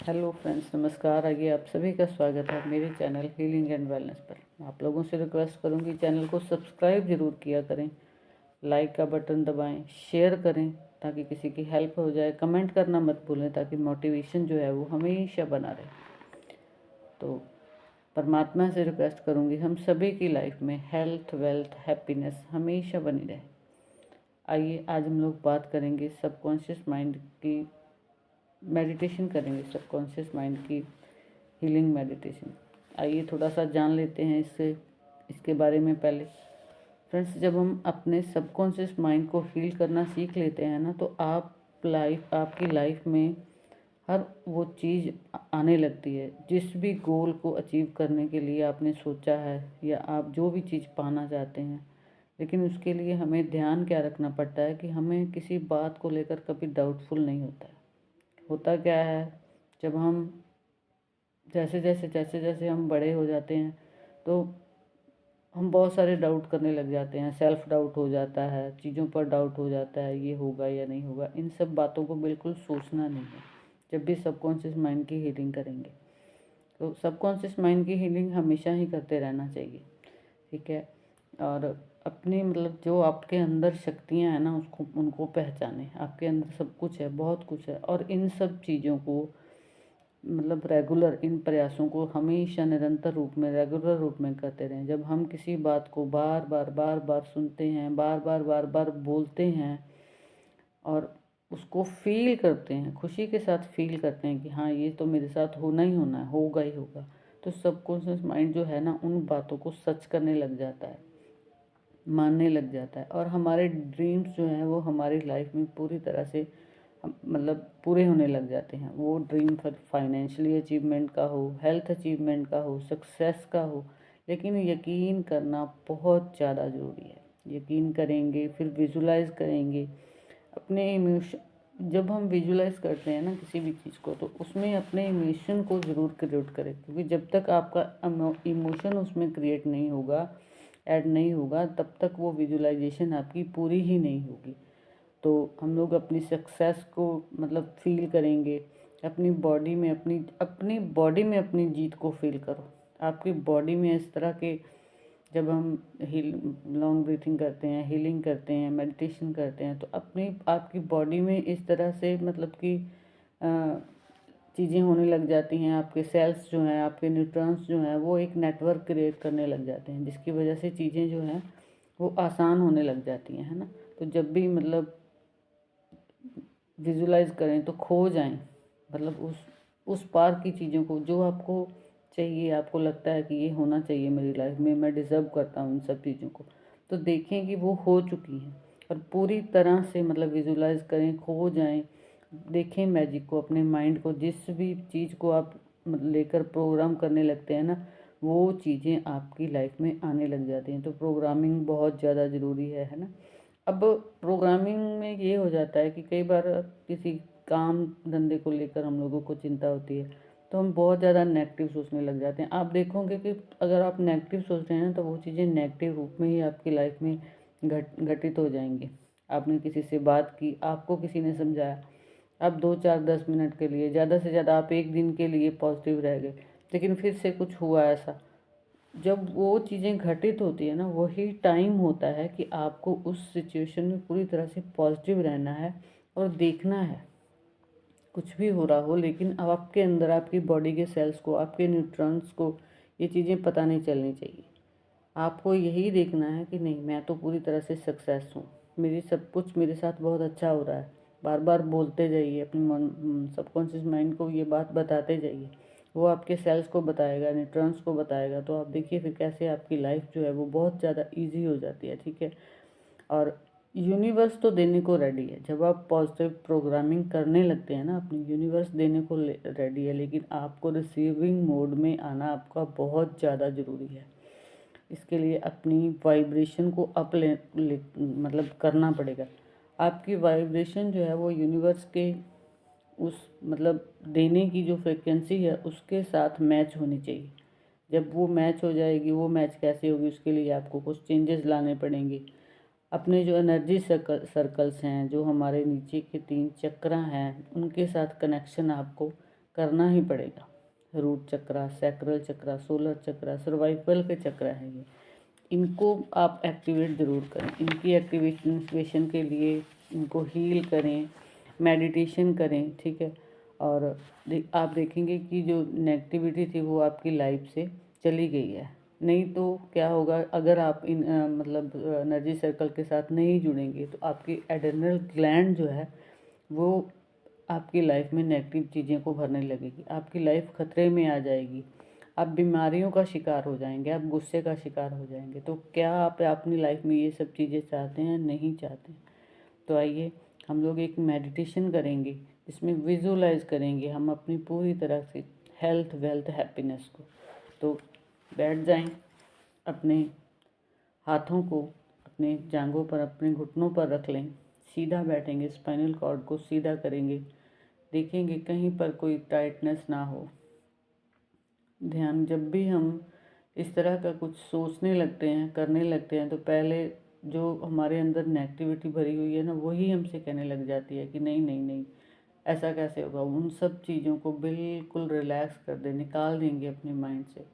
Hello friends, नमस्कार। आइए आप सभी का स्वागत है मेरे चैनल हीलिंग एंड वेलनेस पर। मैं आप लोगों से रिक्वेस्ट करूंगी चैनल को सब्सक्राइब ज़रूर किया करें, लाइक का बटन दबाएं, शेयर करें ताकि किसी की हेल्प हो जाए, कमेंट करना मत भूलें ताकि मोटिवेशन जो है वो हमेशा बना रहे। तो परमात्मा से रिक्वेस्ट करूंगी हम सभी की लाइफ में हेल्थ, वेल्थ, हैप्पीनेस हमेशा बनी रहे। आइए आज हम लोग बात करेंगे सबकॉन्शियस माइंड की, मेडिटेशन करेंगे सबकॉन्शियस माइंड की हीलिंग मेडिटेशन। आइए थोड़ा सा जान लेते हैं इसके बारे में। पहले फ्रेंड्स, जब हम अपने सबकॉन्शियस माइंड को हील करना सीख लेते हैं ना, तो आपकी लाइफ में हर वो चीज़ आने लगती है। जिस भी गोल को अचीव करने के लिए आपने सोचा है या आप जो भी चीज़ पाना चाहते हैं, लेकिन उसके लिए हमें ध्यान क्या रखना पड़ता है कि हमें किसी बात को लेकर कभी डाउटफुल नहीं होता है। होता क्या है, जब हम जैसे जैसे हम बड़े हो जाते हैं तो हम बहुत सारे डाउट करने लग जाते हैं। सेल्फ डाउट हो जाता है, चीज़ों पर डाउट हो जाता है, ये होगा या नहीं होगा। इन सब बातों को बिल्कुल सोचना नहीं है जब भी सबकॉन्शियस माइंड की हीलिंग करेंगे। तो सबकॉन्शियस माइंड की हीलिंग हमेशा ही करते रहना चाहिए, ठीक है। और अपनी जो आपके अंदर शक्तियाँ हैं ना, उसको उनको पहचानें। आपके अंदर सब कुछ है, बहुत कुछ है, और इन सब चीज़ों को रेगुलर, इन प्रयासों को हमेशा निरंतर रूप में, रेगुलर रूप में करते रहें। जब हम किसी बात को बार बार सुनते हैं, बार बार बोलते हैं और उसको फील करते हैं, खुशी के साथ फील करते हैं कि हाँ ये तो मेरे साथ होना ही होना है, होगा ही होगा, तो सबकॉन्शियस माइंड जो है ना, उन बातों को सच करने लग जाता है, मानने लग जाता है। और हमारे ड्रीम्स जो हैं वो हमारी लाइफ में पूरी तरह से पूरे होने लग जाते हैं। वो ड्रीम फिर फाइनेंशियली अचीवमेंट का हो, हेल्थ अचीवमेंट का हो, सक्सेस का हो। लेकिन यकीन करना बहुत ज़्यादा ज़रूरी है। यकीन करेंगे, फिर विजुलाइज करेंगे अपने इमोशन। जब हम विजुलाइज करते हैं ना किसी भी चीज़ को, तो उसमें अपने इमोशन को ज़रूर क्रिएट करें, क्योंकि जब तक आपका इमोशन उसमें क्रिएट नहीं होगा, ऐड नहीं होगा, तब तक वो विजुलाइजेशन आपकी पूरी ही नहीं होगी। तो हम लोग अपनी सक्सेस को फील करेंगे। अपनी बॉडी में अपनी जीत को फील करो। आपकी बॉडी में इस तरह के, जब हम हील लॉन्ग ब्रीथिंग करते हैं, हीलिंग करते हैं, मेडिटेशन करते हैं, तो आपकी बॉडी में इस तरह से चीज़ें होने लग जाती हैं। आपके सेल्स जो हैं, आपके न्यूट्रॉन्स जो हैं, वो एक नेटवर्क क्रिएट करने लग जाते हैं, जिसकी वजह से चीज़ें जो हैं वो आसान होने लग जाती हैं, है ना। तो जब भी विजुलाइज करें तो खो जाएं, उस पार की चीज़ों को जो आपको चाहिए। आपको लगता है कि ये होना चाहिए मेरी लाइफ में, मैं डिज़र्व करता हूँ इन सब चीज़ों को, तो देखें कि वो हो चुकी हैं। और पूरी तरह से विजुलाइज करें, खो जाएं, देखें मैजिक को, अपने माइंड को। जिस भी चीज़ को आप लेकर प्रोग्राम करने लगते हैं ना, वो चीज़ें आपकी लाइफ में आने लग जाती हैं। तो प्रोग्रामिंग बहुत ज़्यादा ज़रूरी है ना। अब प्रोग्रामिंग में ये हो जाता है कि कई बार किसी काम धंधे को लेकर हम लोगों को चिंता होती है, तो हम बहुत ज़्यादा नेगेटिव सोचने लग जाते हैं। आप देखोगे कि अगर आप नेगेटिव सोच रहे हैं ना, तो वो चीज़ें नेगेटिव रूप में ही आपकी लाइफ में घटित हो जाएंगी। आपने किसी से बात की, आपको किसी ने समझाया, आप 2 4 10 मिनट के लिए, ज़्यादा से ज़्यादा आप एक दिन के लिए पॉजिटिव रह गए, लेकिन फिर से कुछ हुआ ऐसा। जब वो चीज़ें घटित होती है ना, वही टाइम होता है कि आपको उस सिचुएशन में पूरी तरह से पॉजिटिव रहना है और देखना है कुछ भी हो रहा हो, लेकिन अब आपके अंदर, आपकी बॉडी के सेल्स को, आपके न्यूट्रॉन्स को ये चीज़ें पता नहीं चलनी चाहिए। आपको यही देखना है कि नहीं, मैं तो पूरी तरह से सक्सेस हूँ, मेरी सब कुछ मेरे साथ बहुत अच्छा हो रहा है। बार बार बोलते जाइए, अपने सबकॉन्शियस माइंड को ये बात बताते जाइए। वो आपके सेल्स को बताएगा, न्यूट्रॉन्स को बताएगा। तो आप देखिए फिर कैसे आपकी लाइफ जो है वो बहुत ज़्यादा ईजी हो जाती है, ठीक है। और यूनिवर्स तो देने को रेडी है। जब आप पॉजिटिव प्रोग्रामिंग करने लगते हैं ना, अपनी यूनिवर्स देने को रेडी है, लेकिन आपको रिसीविंग मोड में आना आपका बहुत ज़्यादा ज़रूरी है। इसके लिए अपनी वाइब्रेशन को अप करना पड़ेगा। आपकी वाइब्रेशन जो है वो यूनिवर्स के उस देने की जो फ्रिक्वेंसी है उसके साथ मैच होनी चाहिए। जब वो मैच हो जाएगी, वो मैच कैसे होगी, उसके लिए आपको कुछ चेंजेस लाने पड़ेंगे। अपने जो एनर्जी सर्कल्स हैं, जो हमारे नीचे के 3 चक्र हैं, उनके साथ कनेक्शन आपको करना ही पड़ेगा। रूट चक्रा, सैक्रल चक्रा, सोलर चक्रा, सर्वाइवल के चक्र है ये, इनको आप एक्टिवेट ज़रूर करें। इनकी एक्टिवेशन के लिए इनको हील करें, मेडिटेशन करें, ठीक है। और आप देखेंगे कि जो नेगेटिविटी थी वो आपकी लाइफ से चली गई है। नहीं तो क्या होगा, अगर आप इन मतलब एनर्जी सर्कल के साथ नहीं जुड़ेंगे तो आपकी एड्रेनल ग्लैंड जो है वो आपकी लाइफ में नेगेटिव चीज़ें को भरने लगेगी, आपकी लाइफ खतरे में आ जाएगी, आप बीमारियों का शिकार हो जाएंगे, आप गुस्से का शिकार हो जाएंगे। तो क्या आप अपनी लाइफ में ये सब चीज़ें चाहते हैं? नहीं चाहते। तो आइए हम लोग एक मेडिटेशन करेंगे जिसमें विजुलाइज करेंगे हम अपनी पूरी तरह से हेल्थ, वेल्थ, हैप्पीनेस को। तो बैठ जाएं, अपने हाथों को अपने जांघों पर, अपने घुटनों पर रख लें, सीधा बैठेंगे, स्पाइनल कॉर्ड को सीधा करेंगे, देखेंगे कहीं पर कोई टाइटनेस ना हो। ध्यान जब भी हम इस तरह का कुछ सोचने लगते हैं, करने लगते हैं, तो पहले जो हमारे अंदर नेगेटिविटी भरी हुई है ना, वही हमसे कहने लग जाती है कि नहीं नहीं नहीं, ऐसा कैसे होगा। उन सब चीज़ों को बिल्कुल रिलैक्स कर दें, निकाल देंगे अपने माइंड से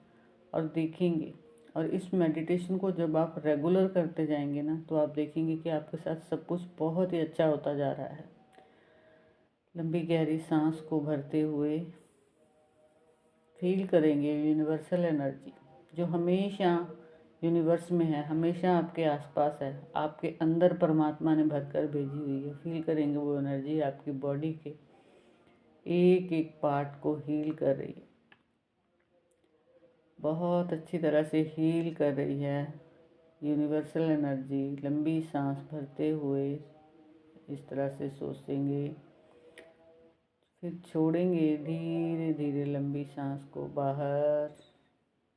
और देखेंगे। और इस मेडिटेशन को जब आप रेगुलर करते जाएंगे ना, तो आप देखेंगे कि आपके साथ सब कुछ बहुत ही अच्छा होता जा रहा है। लंबी गहरी सांस को भरते हुए फील करेंगे यूनिवर्सल एनर्जी जो हमेशा यूनिवर्स में है, हमेशा आपके आसपास है, आपके अंदर परमात्मा ने भरकर भेजी हुई है। फील करेंगे वो एनर्जी आपकी बॉडी के एक एक पार्ट को हील कर रही है, बहुत अच्छी तरह से हील कर रही है यूनिवर्सल एनर्जी। लंबी सांस भरते हुए इस तरह से सोचेंगे, फिर छोड़ेंगे धीरे धीरे लंबी सांस को बाहर,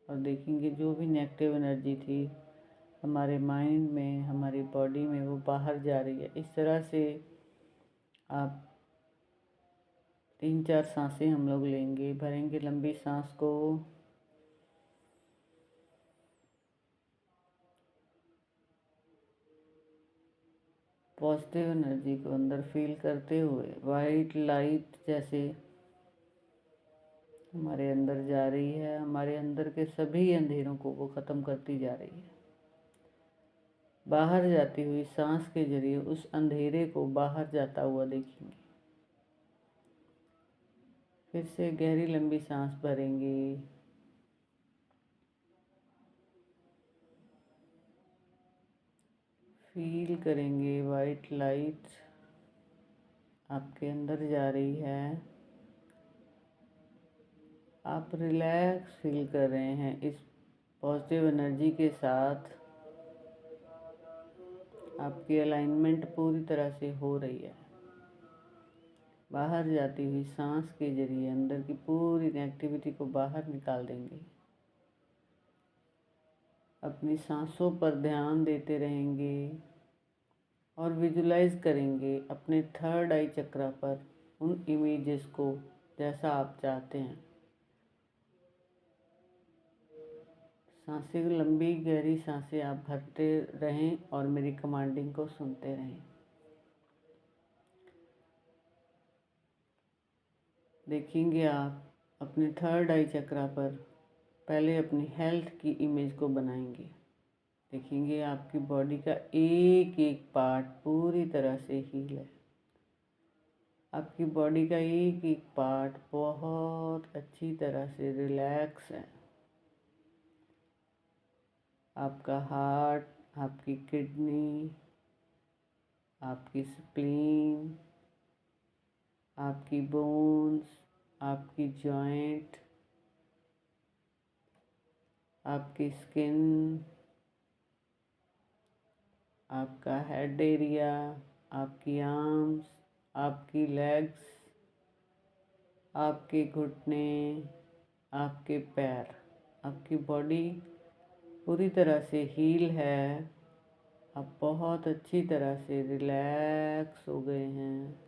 और देखेंगे जो भी नेगेटिव एनर्जी थी हमारे माइंड में, हमारी बॉडी में, वो बाहर जा रही है। इस तरह से आप 3-4 सांसें हम लोग लेंगे, भरेंगे लंबी सांस को, पॉजिटिव एनर्जी को अंदर फील करते हुए वाइट लाइट जैसे हमारे अंदर जा रही है, हमारे अंदर के सभी अंधेरों को वो ख़त्म करती जा रही है। बाहर जाती हुई सांस के जरिए उस अंधेरे को बाहर जाता हुआ देखेंगे। फिर से गहरी लंबी सांस भरेंगे, फील करेंगे वाइट लाइट आपके अंदर जा रही है, आप रिलैक्स फील कर रहे हैं इस पॉजिटिव एनर्जी के साथ। आपकी अलाइनमेंट पूरी तरह से हो रही है। बाहर जाती हुई सांस के जरिए अंदर की पूरी नेगेटिविटी को बाहर निकाल देंगे। अपनी सांसों पर ध्यान देते रहेंगे और विजुलाइज करेंगे अपने थर्ड आई चक्रा पर उन इमेजेस को जैसा आप चाहते हैं। सांसें लंबी गहरी सांसें आप भरते रहें और मेरी कमांडिंग को सुनते रहें। देखेंगे आप अपने थर्ड आई चक्रा पर पहले अपनी हेल्थ की इमेज को बनाएंगे। देखेंगे आपकी बॉडी का एक एक पार्ट पूरी तरह से हील है। आपकी बॉडी का एक एक पार्ट बहुत अच्छी तरह से रिलैक्स है। आपका हार्ट, आपकी किडनी, आपकी स्प्लीन, आपकी बोन्स, आपकी जॉइंट, आपकी स्किन, आपका हेड एरिया, आपकी आर्म्स, आपकी लेग्स, आपके घुटने, आपके पैर, आपकी बॉडी पूरी तरह से हील है। आप बहुत अच्छी तरह से रिलैक्स हो गए हैं।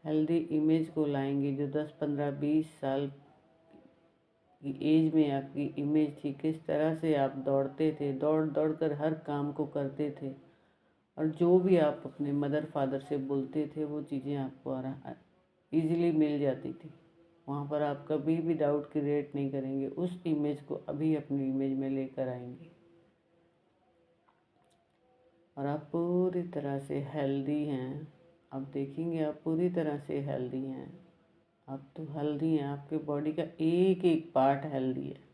हेल्दी इमेज को लाएंगे जो 10, 15, 20 साल की एज में आपकी इमेज थी। किस तरह से आप दौड़ते थे, दौड़ दौड़ कर हर काम को करते थे, और जो भी आप अपने मदर फादर से बोलते थे वो चीज़ें आपको ईज़िली मिल जाती थी। वहाँ पर आप कभी भी डाउट क्रिएट नहीं करेंगे, उस इमेज को अभी अपनी इमेज में लेकर आएंगे और आप पूरी तरह से हेल्दी हैं। आप देखेंगे आप पूरी तरह से हेल्दी हैं। आप तो हेल्दी हैं, आपके बॉडी का एक एक पार्ट हेल्दी है।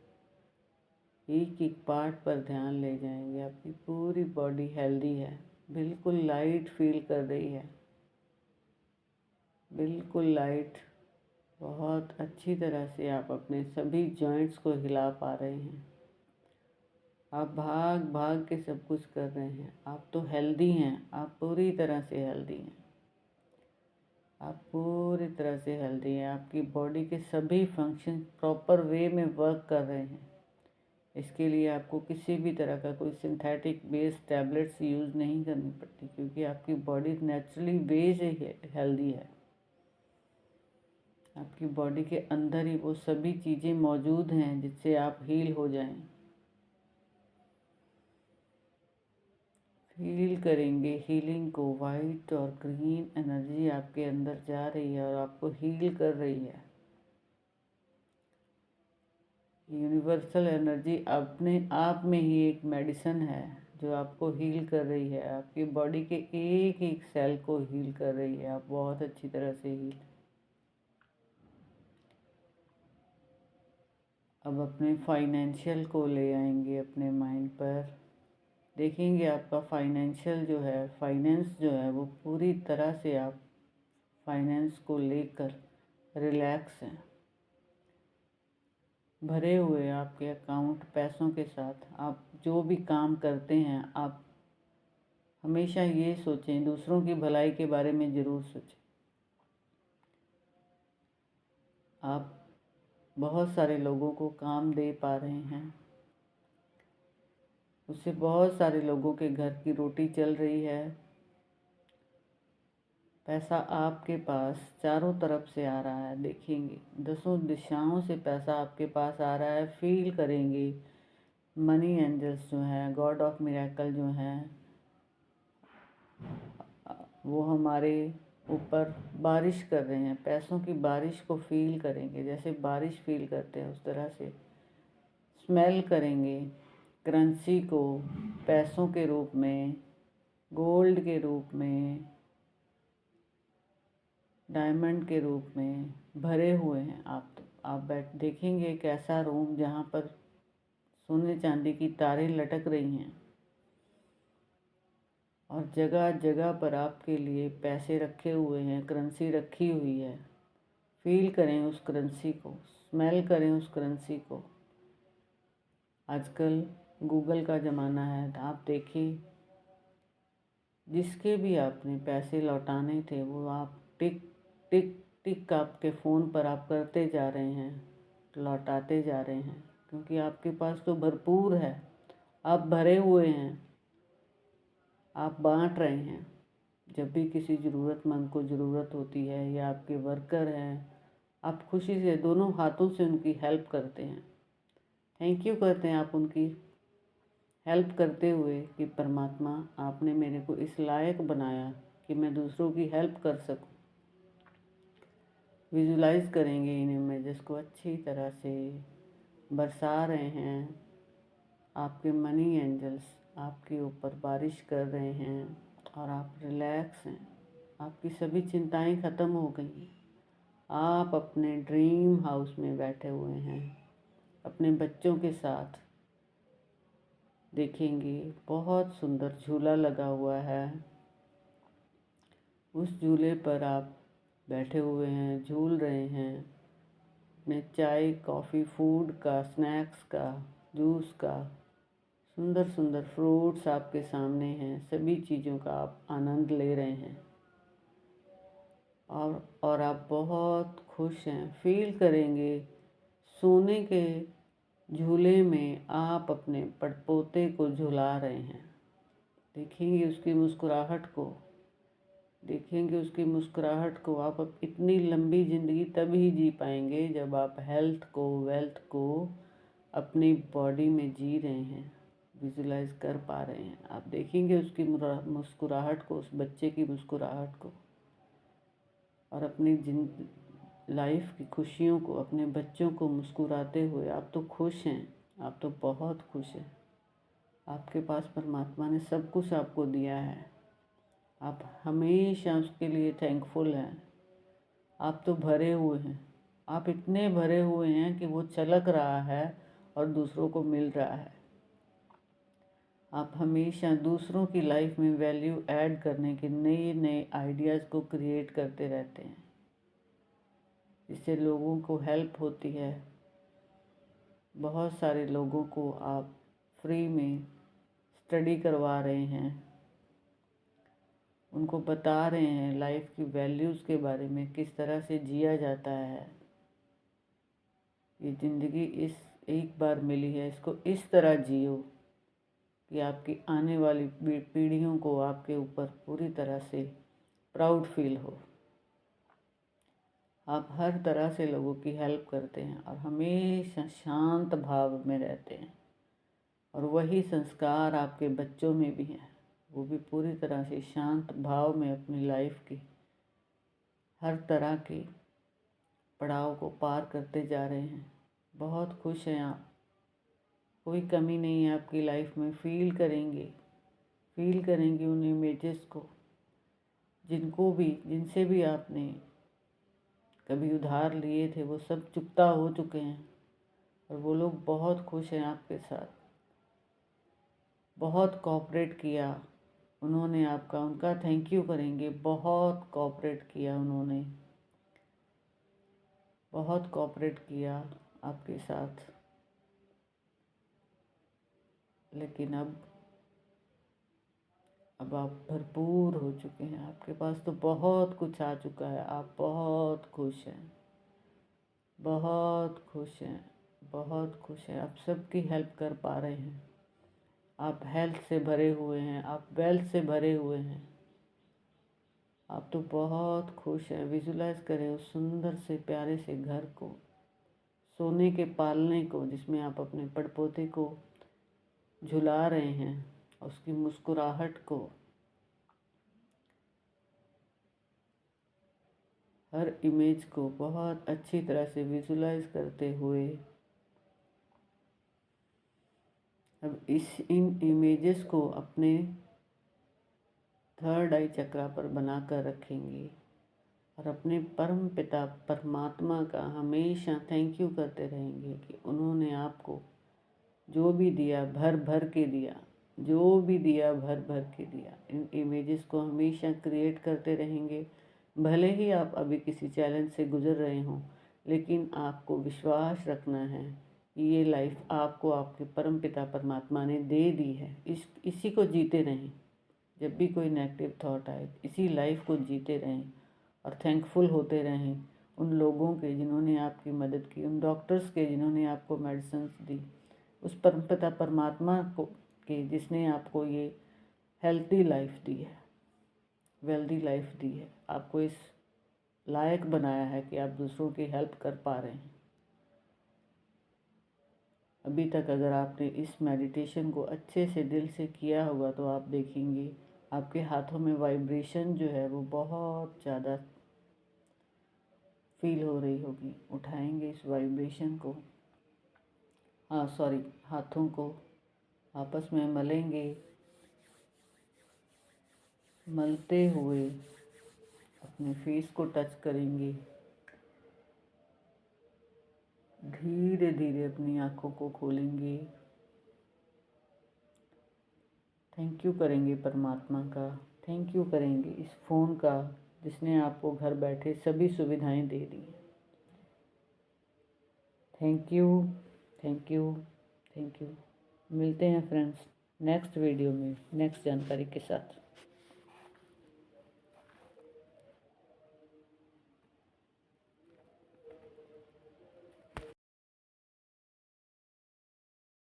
एक एक पार्ट पर ध्यान ले जाएंगे, आपकी पूरी बॉडी हेल्दी है, बिल्कुल लाइट फील कर रही है, बिल्कुल लाइट। बहुत अच्छी तरह से आप अपने सभी जॉइंट्स को हिला पा रहे हैं। आप भाग भाग के सब कुछ कर रहे हैं। आप तो हेल्दी हैं, आप पूरी तरह से हेल्दी हैं। आप पूरी तरह से हेल्दी हैं। आपकी बॉडी के सभी फंक्शन प्रॉपर वे में वर्क कर रहे हैं। इसके लिए आपको किसी भी तरह का कोई सिंथेटिक बेस्ड टैबलेट्स यूज़ नहीं करनी पड़ती, क्योंकि आपकी बॉडी नेचुरली वे से हेल्दी है। आपकी बॉडी के अंदर ही वो सभी चीज़ें मौजूद हैं जिससे आप हील हो जाएं। फील करेंगे हीलिंग को। वाइट और ग्रीन एनर्जी आपके अंदर जा रही है और आपको हील कर रही है। यूनिवर्सल एनर्जी अपने आप में ही एक मेडिसिन है जो आपको हील कर रही है। आपकी बॉडी के एक एक सेल को हील कर रही है। आप बहुत अच्छी तरह से हील। अब अपने फाइनेंशियल को ले आएंगे अपने माइंड पर। देखेंगे आपका फाइनेंशियल जो है, फाइनेंस जो है वो पूरी तरह से आप फाइनेंस को लेकर रिलैक्स हैं, भरे हुए आपके अकाउंट पैसों के साथ। आप जो भी काम करते हैं आप हमेशा ये सोचें, दूसरों की भलाई के बारे में ज़रूर सोचें। आप बहुत सारे लोगों को काम दे पा रहे हैं, उससे बहुत सारे लोगों के घर की रोटी चल रही है। पैसा आपके पास चारों तरफ से आ रहा है। देखेंगे 10 दिशाओं से पैसा आपके पास आ रहा है। फील करेंगे मनी एंजल्स जो हैं, गॉड ऑफ मिरेकल जो हैं, वो हमारे ऊपर बारिश कर रहे हैं। पैसों की बारिश को फील करेंगे, जैसे बारिश फील करते हैं उस तरह से स्मेल करेंगे करेंसी को, पैसों के रूप में, गोल्ड के रूप में, डायमंड के रूप में भरे हुए हैं। आप देखेंगे एक ऐसा रूम जहाँ पर सोने चांदी की तारें लटक रही हैं और जगह जगह पर आपके लिए पैसे रखे हुए हैं, करेंसी रखी हुई है। फील करें उस करेंसी को, स्मेल करें उस करेंसी को। आजकल गूगल का ज़माना है, आप देखिए जिसके भी आपने पैसे लौटाने थे वो आप टिक टिक टिक आपके फ़ोन पर आप करते जा रहे हैं, लौटाते जा रहे हैं, क्योंकि आपके पास तो भरपूर है। आप भरे हुए हैं, आप बांट रहे हैं। जब भी किसी ज़रूरतमंद को ज़रूरत होती है या आपके वर्कर हैं, आप खुशी से दोनों हाथों से उनकी हेल्प करते हैं। थैंक यू करते हैं आप उनकी हेल्प करते हुए कि परमात्मा आपने मेरे को इस लायक बनाया कि मैं दूसरों की हेल्प कर सकूं। विजुलाइज करेंगे इन इमेजेस को अच्छी तरह से बरसा रहे हैं। आपके मनी एंजल्स आपके ऊपर बारिश कर रहे हैं और आप रिलैक्स हैं। आपकी सभी चिंताएं ख़त्म हो गई। आप अपने ड्रीम हाउस में बैठे हुए हैं अपने बच्चों के साथ। देखेंगे बहुत सुंदर झूला लगा हुआ है। उस झूले पर आप बैठे हुए हैं, झूल रहे हैं। में चाय कॉफ़ी फूड का, स्नैक्स का, जूस का, सुंदर सुंदर फ्रूट्स आपके सामने हैं। सभी चीज़ों का आप आनंद ले रहे हैं और आप बहुत खुश हैं। फील करेंगे सोने के झूले में आप अपने पड़पोते को झुला रहे हैं। देखेंगे उसकी मुस्कुराहट को, देखेंगे उसकी मुस्कुराहट को। आप अब इतनी लंबी ज़िंदगी तभी जी पाएंगे जब आप हेल्थ को, वेल्थ को अपनी बॉडी में जी रहे हैं, विजुलाइज कर पा रहे हैं। आप देखेंगे उसकी मुस्कुराहट को, उस बच्चे की मुस्कुराहट को, और अपनी लाइफ की खुशियों को, अपने बच्चों को मुस्कुराते हुए, आप तो खुश हैं, आप तो बहुत खुश हैं। आपके पास परमात्मा ने सब कुछ आपको दिया है, आप हमेशा उसके लिए थैंकफुल हैं। आप तो भरे हुए हैं, आप इतने भरे हुए हैं कि वो छलक रहा है और दूसरों को मिल रहा है। आप हमेशा दूसरों की लाइफ में वैल्यू ऐड करने के नए नए आइडियाज़ को क्रिएट करते रहते हैं, जिससे लोगों को हेल्प होती है। बहुत सारे लोगों को आप फ्री में स्टडी करवा रहे हैं, उनको बता रहे हैं लाइफ की वैल्यूज़ के बारे में, किस तरह से जिया जाता है। ये ज़िंदगी इस एक बार मिली है, इसको इस तरह जियो कि आपकी आने वाली पीढ़ियों को आपके ऊपर पूरी तरह से प्राउड फील हो। आप हर तरह से लोगों की हेल्प करते हैं और हमेशा शांत भाव में रहते हैं, और वही संस्कार आपके बच्चों में भी हैं। वो भी पूरी तरह से शांत भाव में अपनी लाइफ की हर तरह के पड़ाव को पार करते जा रहे हैं। बहुत खुश हैं आप, कोई कमी नहीं है आपकी लाइफ में। फील करेंगे उन इमेजेस को, जिनसे भी आपने कभी उधार लिए थे, वो सब चुकता हो चुके हैं और वो लोग बहुत खुश हैं आपके साथ। बहुत कोऑपरेट किया उन्होंने आपका, उनका थैंक यू करेंगे। बहुत कोऑपरेट किया उन्होंने, बहुत कोऑपरेट किया आपके साथ। लेकिन अब आप भरपूर हो चुके हैं, आपके पास तो बहुत कुछ आ चुका है। आप बहुत खुश हैं, बहुत खुश हैं, बहुत खुश हैं। आप सबकी हेल्प कर पा रहे हैं, आप हेल्थ से भरे हुए हैं, आप वेल्थ से भरे हुए हैं। आप तो बहुत खुश हैं। विजुलाइज करें उस सुंदर से प्यारे से घर को, सोने के पालने को, जिसमें आप अपने पड़पोते को झुला रहे हैं, उसकी मुस्कुराहट को, हर इमेज को बहुत अच्छी तरह से विजुलाइज करते हुए अब इन इमेजेस को अपने थर्ड आई चक्रा पर बनाकर रखेंगे और अपने परम पिता परमात्मा का हमेशा थैंक यू करते रहेंगे कि उन्होंने आपको जो भी दिया भर भर के दिया, जो भी दिया भर भर के दिया। इन इमेजेस को हमेशा क्रिएट करते रहेंगे। भले ही आप अभी किसी चैलेंज से गुजर रहे हों, लेकिन आपको विश्वास रखना है कि ये लाइफ आपको आपके परम पिता परमात्मा ने दे दी है। इसी को जीते रहें। जब भी कोई नेगेटिव थॉट आए, इसी लाइफ को जीते रहें और थैंकफुल होते रहें उन लोगों के जिन्होंने आपकी मदद की, उन डॉक्टर्स के जिन्होंने आपको मेडिसिन दी, उस परमपिता परमात्मा को के जिसने आपको ये हेल्दी लाइफ दी है, वेल्दी लाइफ दी है, आपको इस लायक बनाया है कि आप दूसरों की हेल्प कर पा रहे हैं। अभी तक अगर आपने इस मेडिटेशन को अच्छे से दिल से किया होगा तो आप देखेंगे आपके हाथों में वाइब्रेशन जो है वो बहुत ज़्यादा फील हो रही होगी। उठाएंगे इस वाइब्रेशन को, हाथों को आपस में मलेंगे। मलते हुए अपने फेस को टच करेंगे। धीरे धीरे अपनी आँखों को खोलेंगे। थैंक यू करेंगे परमात्मा का, थैंक यू करेंगे इस फ़ोन का जिसने आपको घर बैठे सभी सुविधाएं दे दी। Thank you, thank you, thank you. मिलते हैं फ्रेंड्स नेक्स्ट वीडियो में नेक्स्ट जानकारी के साथ।